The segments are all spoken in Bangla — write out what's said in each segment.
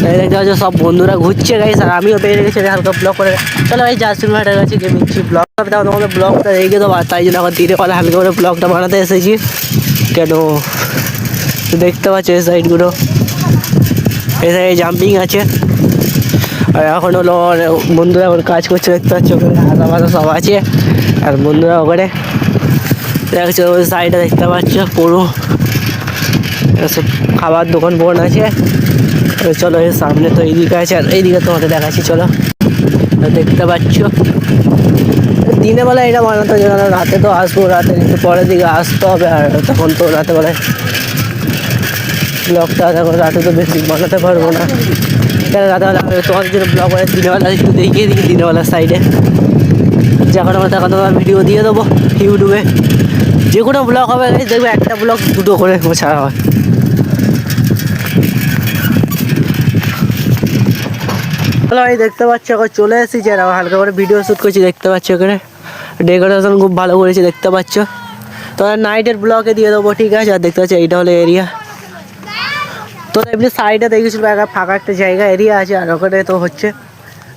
দেখতে পাচ্ছ সব বন্ধুরা ঘুরছে গাইস, আর আমিও বেরিয়ে গেছি হালকা ব্লগ করে। চলো ভাই জাস্টিন ভাইটার কাছে গিয়ে মিচ্ছি ব্লগটা দাও, তোমাদের ব্লগটা রেখে দেবো। আর তাই জন্য এখন দিনে বেলা হালকা করে ব্লগটা বানাতে এসেছি। কেন দেখতে পাচ্ছ এই সাইডগুলো, এই সাইডে জাম্পিং আছে। আর এখন হলো বন্ধুরা এখন কাজ করছে, দেখতে পাচ্ছ ওখানে হাতা ফাতা সব আছে। আর বন্ধুরা ওখানে দেখছো ওই সাইডে দেখতে পাচ্ছ পুরো সব খাবার দোকান বোন আছে। চলো এর সামনে তো এইদিকে আছে, আর এইদিকে তোমাদের দেখাচ্ছি। চলো দেখতে পাচ্ছ দিনের বেলা এটা বানাতে হবে, কারণ রাতে তো আসবো, রাতে একটু পরের দিকে আসতে হবে। আর তখন তো রাতে বেলায় ব্লগটা তখন রাতে তো বেশি বানাতে পারবো না, কেন রাতেবেলা তোমাদের জন্য ব্লগ করে দিনেবেলা একটু দেখিয়ে দিই। দিনেবেলার সাইডে যখন আমরা তখন তোমার ভিডিও দিয়ে দেবো ইউটিউবে। যে কোনো ব্লগ হবে দেখবে একটা ব্লগ দুটো করে ছাড়া হয়। হ্যালো ভাই, দেখতে পাচ্ছ এখন চলে এসেছি আর হালকা করে ভিডিও শ্যুট করছি। দেখতে পাচ্ছ ওখানে ডেকোরেশন খুব ভালো করেছে, দেখতে পাচ্ছ। তো নাইটের ব্লগে দিয়ে দেবো, ঠিক আছে। আর দেখতে পাচ্ছ এইটা হলো এরিয়া। তো এমনি সাইডে দেখেছিল ফাঁকা একটা জায়গা এরিয়া আছে, আর ওখানে তো হচ্ছে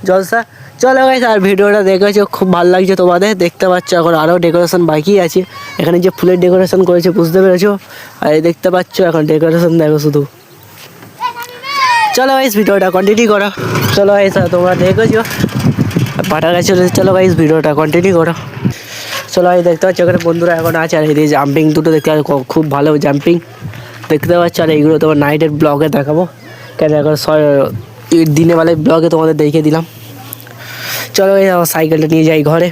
জলসা। চলো গাইস, আর ভিডিওটা দেখেছো খুব ভালো লাগছে তোমাদের। দেখতে পাচ্ছ এখন আরও ডেকোরেশন বাকি আছে। এখানে যে ফুলের ডেকোরেশন করেছে বুঝতে পেরেছো। আর দেখতে পাচ্ছ এখন ডেকোরেশন দেখো শুধু। চলো গাইস ভিডিওটা কন্টিনিউ করো। চলো গাইস তোমরা দেখেছো পাটা গাছ চলে। চলো গাইস ভিডিওটা কন্টিনিউ করো। চলো ভাই দেখতে পাচ্ছ ওখানে বন্ধুরা এখন আছে। আর এই জাম্পিং দুটো দেখতে পাচ্ছ খুব ভালো জাম্পিং দেখতে পাচ্ছ। আর এইগুলো তোমার নাইটের ব্লগে দেখাবো, কেন এখন দিনের বেলায় ব্লগে তোমাদের দেখিয়ে দিলাম। চলো ভাই সাইকেলটা নিয়ে যাই ঘরে।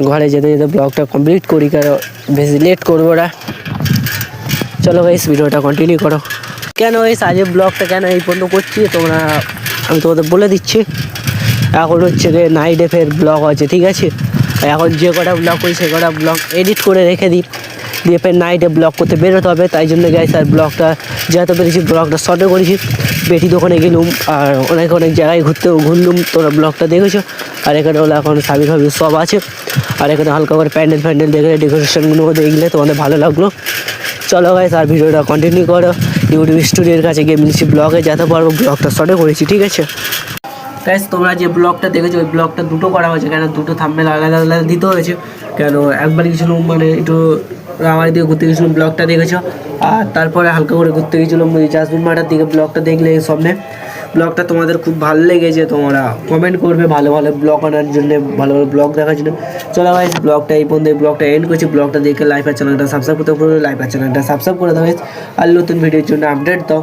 ঘরে যেতে যেতে ব্লগটা কমপ্লিট করি, কারণ বেশি লেট করবো না। চলো গাইস ভিডিওটা কন্টিনিউ করো। কেন এই আজকের ব্লগটা কেন এই পর্যন্ত করছি তোমরা আমি তোমাদের বলে দিচ্ছি। এখন হচ্ছে যে নাইটে ফের ব্লগ আছে, ঠিক আছে। এখন যে কটা ব্লগ করি সে কটা ব্লগ এডিট করে রেখে দিই, দিয়ে ফের নাইটে ব্লগ করতে বেরোতে হবে। তাই জন্য গাইস আর ব্লগটা যেহেতু পেরেছি ব্লগটা শর্টে করেছি। বেটি দোকানে গেলুম আর অনেক জায়গায় ঘুরলুম, তোরা ব্লগটা দেখেছো। আর এখানে হলো এখন সাবি ফাবি সব আছে। আর এখানে হালকা করে প্যান্ডেল দেখলে ডেকোরেশনগুলো দেখলে তোমাদের ভালো লাগলো। চলো গাইস আর ভিডিওটা কন্টিনিউ করো। ইউটিউব স্টুডিওর কাছে গিয়ে মিলছি ব্লগে যেতে পারবো, ব্লগটা শর্টে করেছি, ঠিক আছে। গাইস তোমরা যে ব্লগটা দেখেছো ওই ব্লগটা দুটো করা হয়েছে, কেন দুটো থাম্বনেল আলাদা আলাদা দিতে হয়েছে। কেন একবার গেছিলাম মানে একটু আমার দিকে ঘুরতে গেছিলাম, ব্লগটা দেখেছো। আর তারপরে হালকা করে ঘুরতে গেছিলাম জাসমিন মাঠার দিকে, ব্লগটা দেখলে সামনে। ব্লগটা তোমাদের খুব ভালো লেগেছে, তোমরা কমেন্ট করবে ভালো ভালো ব্লগ আনার জন্য, ভালো ভালো ব্লগ দেখার জন্য। চলো গাইস ব্লগটা এই পর্যন্ত, ব্লগটা এন্ড করছি। ব্লগটা দেখে লাইক আর চ্যানেলটা সাবস্ক্রাইব করতে ভুলো না, লাইক আর চ্যানেলটা সাবস্ক্রাইব করে দাও। আর নতুন ভিডিওর জন্য আপডেট দাও।